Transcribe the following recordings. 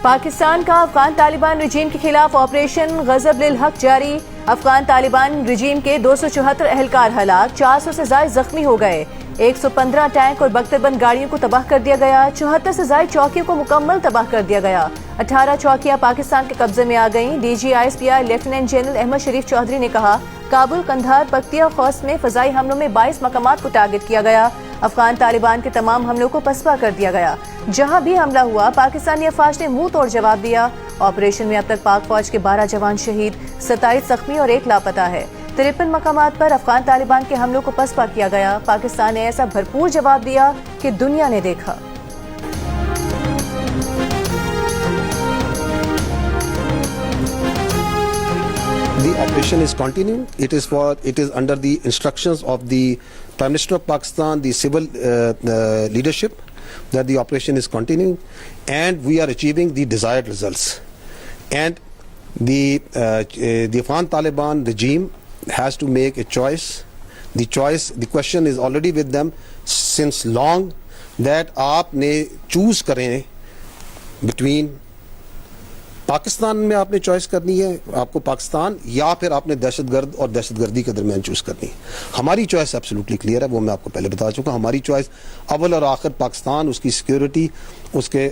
پاکستان کا افغان طالبان رجیم کے خلاف آپریشن غضب للحق جاری۔ افغان طالبان رجیم کے 274 اہلکار ہلاک، 400 سے زائد زخمی ہو گئے، 115 ٹینک اور بختر بند گاڑیوں کو تباہ کر دیا گیا، 74 سے زائد چوکیوں کو مکمل تباہ کر دیا گیا، 18 چوکیاں پاکستان کے قبضے میں آ گئیں۔ D G I S P R lieutenant general Ahmed Sharif Chaudhry نے کہا، کابل، قندھار، پکتیا اور خوست میں فضائی حملوں میں 22 مقامات کو ٹارگٹ کیا گیا۔ افغان طالبان کے تمام حملوں کو پسپا کر دیا گیا۔ جہاں بھی حملہ ہوا پاکستانی افواج نے منہ توڑ جواب دیا۔ آپریشن میں اب تک پاک فوج کے 12 جوان شہید، 27 زخمی اور 1 لاپتہ ہے۔ 53 مقامات پر افغان طالبان کے حملوں کو پسپا کیا گیا۔ پاکستان نے ایسا بھرپور جواب دیا کہ دنیا نے دیکھا۔ The operation is continuing. It is under the instructions of the Prime Minister of Pakistan, the civil leadership, that the operation is continuing, and we are achieving the desired results. And the Afghan Taliban regime has to make a choice. The question is already with them since long, that آپ نے choose کریں between Pakistan میں آپ نے choice کرنی ہے، آپ کو پاکستان، یا پھر آپ نے دہشت گرد اور دہشت گردی کے درمیان چوز کرنی ہے۔ ہماری چوائس ایبسلیوٹلی کلیئر ہے، وہ میں آپ کو پہلے بتا چکا۔ ہماری چوائس اول اور آخر پاکستان، اس کی سیکیورٹی، اس کے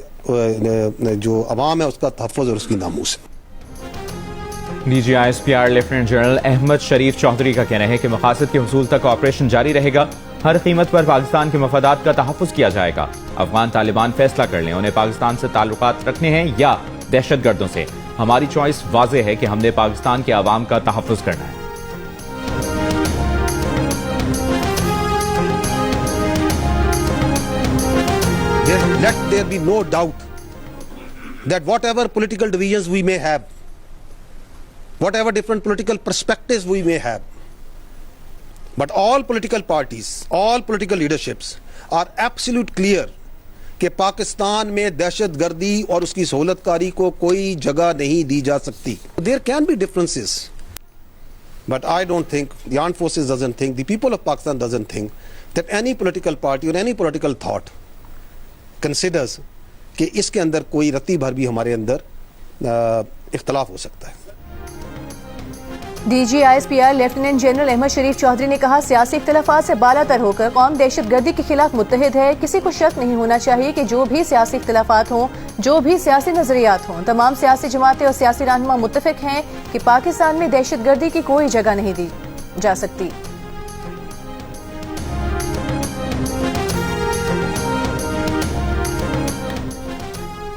جو عوام ہے، اس کا تحفظ اور اس کی ناموس ہے۔ D G I S P R lieutenant general Ahmed Sharif Chaudhry کا کہنا ہے کہ مقاصد کے حصول تک آپریشن جاری رہے گا، ہر قیمت پر پاکستان کے مفادات کا تحفظ کیا جائے گا۔ افغان طالبان فیصلہ کر لیں انہیں پاکستان سے تعلقات رکھنے ہیں یا دہشت گردوں سے، ہماری چوائس واضح ہے کہ ہم نے پاکستان کے عوام کا تحفظ کرنا ہے۔ Let there be no doubt that whatever political divisions we may have, whatever different political perspectives we may have, but all political parties, all political leaderships are absolute clear کہ پاکستان میں دہشت گردی اور اس کی سہولت کاری کو کوئی جگہ نہیں دی جا سکتی۔ There can be differences, but I don't think, the armed forces doesn't think, the people of Pakistan doesn't think that any political party or any political thought considers کہ اس کے اندر کوئی رتی بھر بھی ہمارے اندر اختلاف ہو سکتا ہے۔ D G I S P R lieutenant general Ahmed Sharif Chaudhry نے کہا، سیاسی اختلافات سے بالا تر ہو کر قوم دہشت گردی کے خلاف متحد ہے۔ کسی کو شک نہیں ہونا چاہیے کہ جو بھی سیاسی اختلافات ہوں، جو بھی سیاسی نظریات ہوں، تمام سیاسی جماعتیں اور سیاسی رہنما متفق ہیں کہ پاکستان میں دہشت گردی کی کوئی جگہ نہیں دی جا سکتی۔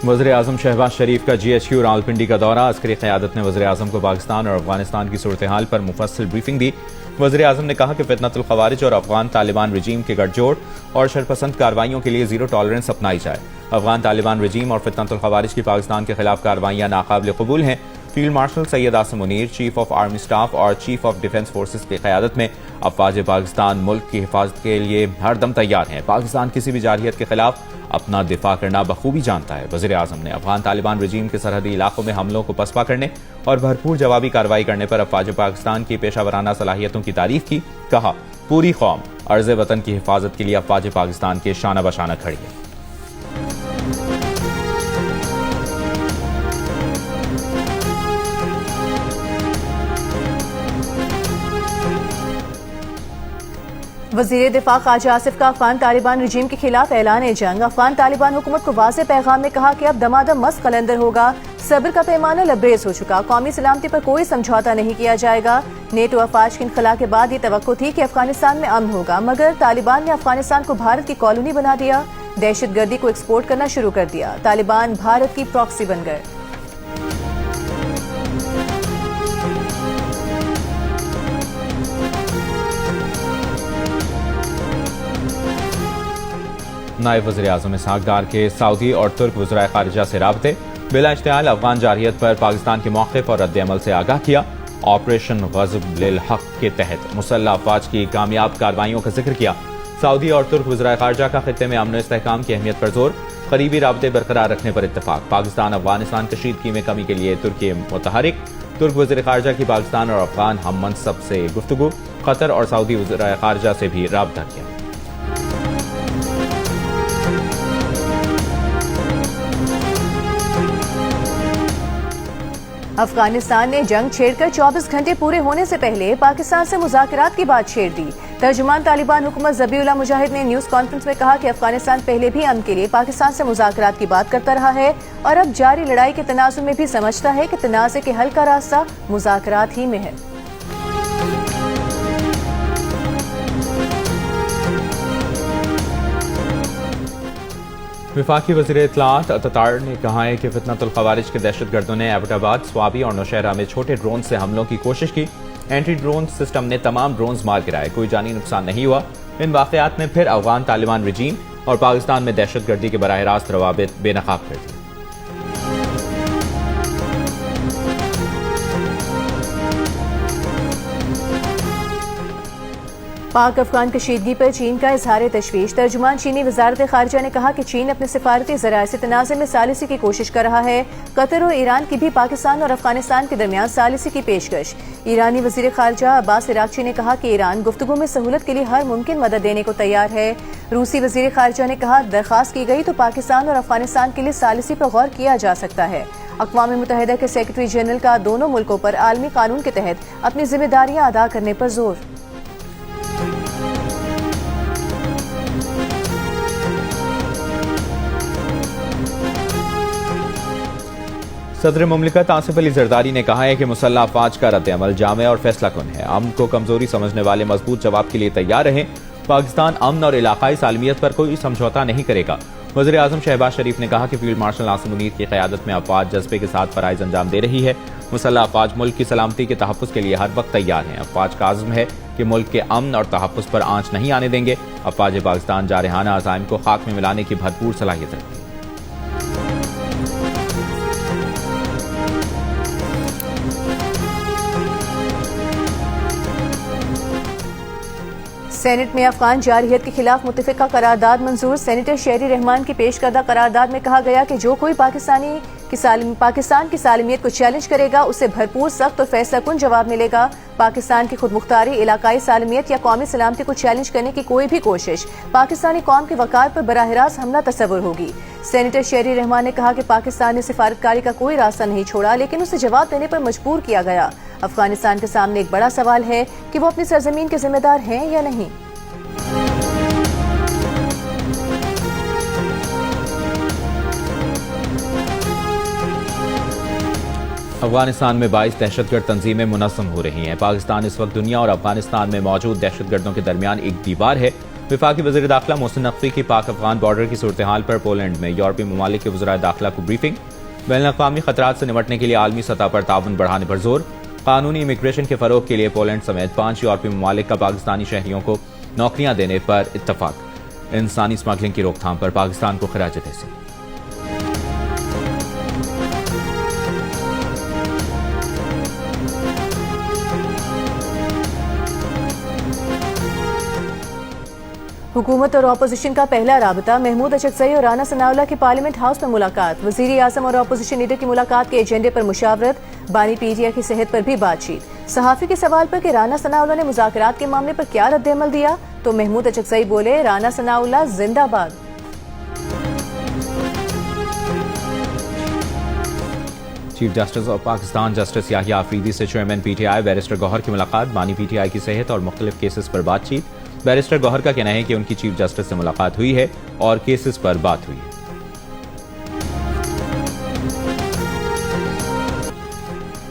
وزیراعظم شہباز شریف کا جی ایچ کیو راولپنڈی کا دورہ، عسکری قیادت نے وزیراعظم کو پاکستان اور افغانستان کی صورتحال پر مفصل بریفنگ دی۔ وزیراعظم نے کہا کہ فتنۃ الخوارج اور افغان طالبان رجیم کے گٹھ جوڑ اور شرپسند کارروائیوں کے لیے زیرو ٹالرنس اپنائی جائے۔ افغان طالبان رجیم اور فتنۃ الخوارج کی پاکستان کے خلاف کارروائیاں ناقابل قبول ہیں۔ Field marshal Syed Asim Munir, chief of army staff اور چیف آف ڈیفنس فورسز کی قیادت میں افواج پاکستان ملک کی حفاظت کے لیے ہر دم تیار ہیں۔ پاکستان کسی بھی جارحیت کے خلاف اپنا دفاع کرنا بخوبی جانتا ہے۔ وزیر اعظم نے افغان طالبان رجیم کے سرحدی علاقوں میں حملوں کو پسپا کرنے اور بھرپور جوابی کارروائی کرنے پر افواج پاکستان کی پیشہ ورانہ صلاحیتوں کی تعریف کی۔ کہا، پوری قوم عرض وطن کی حفاظت کے لیے افواج پاکستان کے شانہ بشانہ کھڑی ہے۔ وزیر دفاع خواجہ آصف کا افغان طالبان رجیم کے خلاف اعلان جنگ۔ افغان طالبان حکومت کو واضح پیغام میں کہا کہ اب دمادم مست قلندر ہوگا، صبر کا پیمانہ لبریز ہو چکا، قومی سلامتی پر کوئی سمجھوتہ نہیں کیا جائے گا۔ نیٹو افواج کے انخلاء کے بعد یہ توقع تھی کہ افغانستان میں امن ہوگا، مگر طالبان نے افغانستان کو بھارت کی کالونی بنا دیا، دہشت گردی کو ایکسپورٹ کرنا شروع کر دیا، طالبان بھارت کی پراکسی بن گئے۔ نائب وزیر اعظم اسحاق ڈار کے سعودی اور ترک وزرائے خارجہ سے رابطے، بلا اشتعال افغان جارحیت پر پاکستان کے موقف اور رد عمل سے آگاہ کیا۔ آپریشن غضب للحق کے تحت مسلح افواج کی کامیاب کارروائیوں کا ذکر کیا۔ سعودی اور ترک وزرائے خارجہ کا خطے میں امن و استحکام کی اہمیت پر زور، قریبی رابطے برقرار رکھنے پر اتفاق۔ پاکستان افغانستان کشیدگی میں کمی کے لیے ترکی متحرک، ترک وزیر خارجہ کی پاکستان اور افغان ہم منصب سے گفتگو، قطر اور سعودی وزرائے خارجہ سے بھی رابطہ کیا۔ افغانستان نے جنگ چھیڑ کر 24 گھنٹے پورے ہونے سے پہلے پاکستان سے مذاکرات کی بات چھیڑ دی۔ ترجمان طالبان حکومت ذبیح اللہ مجاہد نے نیوز کانفرنس میں کہا کہ افغانستان پہلے بھی امن کے لیے پاکستان سے مذاکرات کی بات کرتا رہا ہے اور اب جاری لڑائی کے تنازع میں بھی سمجھتا ہے کہ تنازع کے حل کا راستہ مذاکرات ہی میں ہے۔ وفاقی وزیر اطلاعات اتاتار نے کہا ہے کہ فتنۃ الخوارج کے دہشت گردوں نے ایبٹ آباد، سوابی اور نوشہرہ میں چھوٹے ڈرون سے حملوں کی کوشش کی۔ اینٹی ڈرون سسٹم نے تمام ڈرونز مار گرائے، کوئی جانی نقصان نہیں ہوا۔ ان واقعات نے پھر افغان طالبان رجیم اور پاکستان میں دہشت گردی کے براہ راست روابط بے نقاب کر دی۔ پاک افغان کشیدگی پر چین کا اظہار تشویش۔ ترجمان چینی وزارت خارجہ نے کہا کہ چین اپنے سفارتی ذرائع سے تنازع میں ثالثی کی کوشش کر رہا ہے۔ قطر اور ایران کی بھی پاکستان اور افغانستان کے درمیان ثالثی کی پیشکش۔ ایرانی وزیر خارجہ عباس عراقچی نے کہا کہ ایران گفتگو میں سہولت کے لیے ہر ممکن مدد دینے کو تیار ہے۔ روسی وزیر خارجہ نے کہا درخواست کی گئی تو پاکستان اور افغانستان کے لیے ثالثی پر غور کیا جا سکتا ہے۔ اقوام متحدہ کے سیکرٹری جنرل کا دونوں ملکوں پر عالمی قانون کے تحت اپنی ذمہ داریاں ادا کرنے پر زور۔ صدر مملکت آصف علی زرداری نے کہا ہے کہ مسلح افواج کا رد عمل جامع اور فیصلہ کن ہے۔ امن کو کمزوری سمجھنے والے مضبوط جواب کے لیے تیار رہیں۔ پاکستان امن اور علاقائی سالمیت پر کوئی سمجھوتا نہیں کرے گا۔ وزیر اعظم شہباز شریف نے کہا کہ فیلڈ مارشل عاصم منیر کی قیادت میں افواج جذبے کے ساتھ فرائض انجام دے رہی ہے۔ مسلح افواج ملک کی سلامتی کے تحفظ کے لیے ہر وقت تیار ہیں۔ افواج کا عزم ہے کہ ملک کے امن اور تحفظ پر آنچ نہیں آنے دیں گے۔ افواج پاکستان جارحانہ عزائم کو خاک میں ملانے کی بھرپور صلاحیت رکھتی ہے۔ سینٹ میں افغان جارحیت کے خلاف متفقہ قرارداد منظور۔ سینیٹر شہری رحمان کی پیش کردہ قرارداد میں کہا گیا کہ جو کوئی پاکستان کی سالمیت کو چیلنج کرے گا اسے بھرپور، سخت اور فیصلہ کن جواب ملے گا۔ پاکستان کی خود مختاری، علاقائی سالمیت یا قومی سلامتی کو چیلنج کرنے کی کوئی بھی کوشش پاکستانی قوم کے وقار پر براہ راست حملہ تصور ہوگی۔ سینیٹر شہری رحمان نے کہا کہ پاکستان نے سفارتکاری کا کوئی راستہ نہیں چھوڑا لیکن اسے جواب دینے پر مجبور کیا گیا۔ افغانستان کے سامنے ایک بڑا سوال ہے کہ وہ اپنی سرزمین کے ذمہ دار ہیں یا نہیں۔ افغانستان میں 22 دہشت گرد تنظیمیں منظم ہو رہی ہیں۔ پاکستان اس وقت دنیا اور افغانستان میں موجود دہشت گردوں کے درمیان ایک دیوار ہے۔ وفاقی وزیر داخلہ محسن نقوی کی پاک افغان بارڈر کی صورتحال پر پولینڈ میں یورپی ممالک کے وزرائے داخلہ کو بریفنگ۔ بین الاقوامی خطرات سے نمٹنے کے لیے عالمی سطح پر تعاون بڑھانے پر زور۔ قانونی امیگریشن کے فروغ کے لیے پولینڈ سمیت 5 یورپی ممالک کا پاکستانی شہریوں کو نوکریاں دینے پر اتفاق۔ انسانی اسمگلنگ کی روک تھام پر پاکستان کو خراج تحسین۔ حکومت اور اپوزیشن کا پہلا رابطہ۔ محمود اچکزئی اور رانا ثناء اللہ کی پارلیمنٹ ہاؤس میں ملاقات۔ وزیر اعظم اور اپوزیشن لیڈر کی ملاقات کے ایجنڈے پر مشاورت۔ بانی پی ٹی آئی کی صحت پر بھی بات چیت۔ صحافی کے سوال پر کہ رانا ثناء اللہ نے مذاکرات کے معاملے پر کیا رد عمل دیا تو محمود اچکزئی بولے رانا ثناء اللہ زندہ باد۔ Chief justice of Pakistan justice Yahya Afridi سے chairman P T I barrister Gohar کی ملاقات۔ بانی پی ٹی آئی کی صحت اور مختلف کیسز پر بات چیت۔ بیرسٹر گوہر کا کہنا ہے کہ ان کی چیف جسٹس سے ملاقات ہوئی ہے اور کیسز پر بات ہوئی ہے۔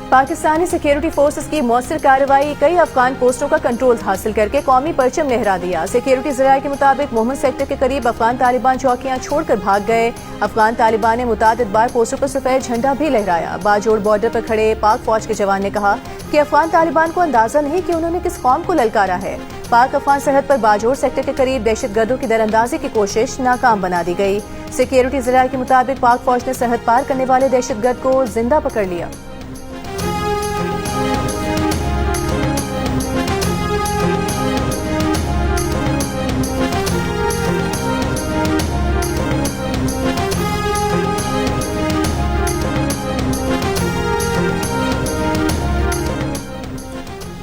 پاکستانی سیکیورٹی فورسز کی مؤثر کارروائی، کئی افغان پوسٹوں کا کنٹرول حاصل کر کے قومی پرچم لہرا دیا۔ سیکیورٹی ذرائع کے مطابق مومن سیکٹر کے قریب افغان طالبان چوکیاں چھوڑ کر بھاگ گئے۔ افغان طالبان نے متعدد بار پوسٹوں پر سفید جھنڈا بھی لہرایا۔ باجوڑ بارڈر پر کھڑے پاک فوج کے جوان نے کہا کہ افغان طالبان کو اندازہ نہیں کہ انہوں نے کس قوم کو للکارا ہے۔ پاک افغان سرحد پر باجوڑ سیکٹر کے قریب دہشت گردوں کی دراندازی کی کوشش ناکام بنا دی گئی۔ سیکیورٹی ذرائع کے مطابق پاک فوج نے سرحد پار کرنے والے دہشت گرد کو زندہ پکڑ لیا۔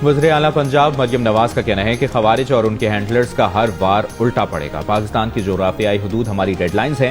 وزیر اعلیٰ پنجاب مریم نواز کا کہنا ہے کہ خوارج اور ان کے ہینڈلرز کا ہر وار الٹا پڑے گا۔ پاکستان کی جغرافیائی حدود ہماری ریڈ لائنز ہیں۔